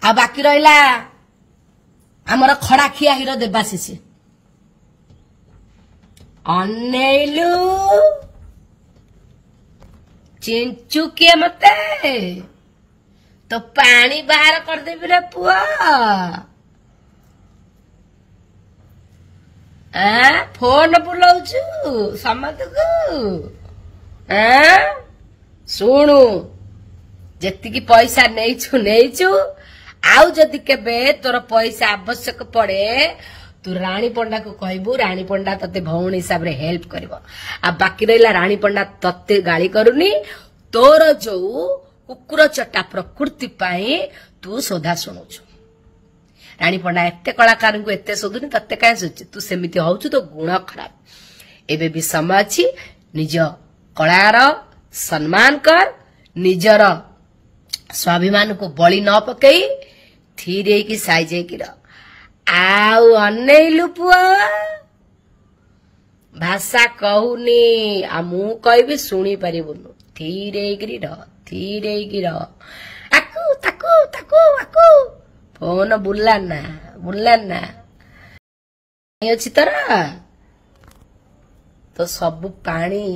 आ बाकी रहिला आमर खड़ा खिया हिरो देवाशीष अनेलु चिंचु किए मते तो पानी बाहर कर देबी रे पुआ फोन बुलाऊचु समत को शुणु जेतिकी पैसा नहीं आउ जदि केबे तोर पैसा आवश्यक पड़े तू रानी पंडा को कहबू रानी पंडा तते भौणी हिसाब रे हेल्प करिवो आ बाकी रहिला रानी पंडा तते गाली करूनी तोर जो कुकुर चटा प्रकृति पाई तू सोधा शुणुछु रानी पंडा एते कलाकार को एते सोधुनी तते काहे सोची तू सेमिति होउछु तो गुण खराब एबे भी समय अछि निज कलार सम्मान कर निजर स्वाभिमान को बलि न पकई थीरे की साइजे की आउ अनेलु पुआ भाषा कहूनी आ मु कहबी सुनी परिबुनु थीरे की आकु ताकू फोन बुलाना अच्छी तरह तो सब पानी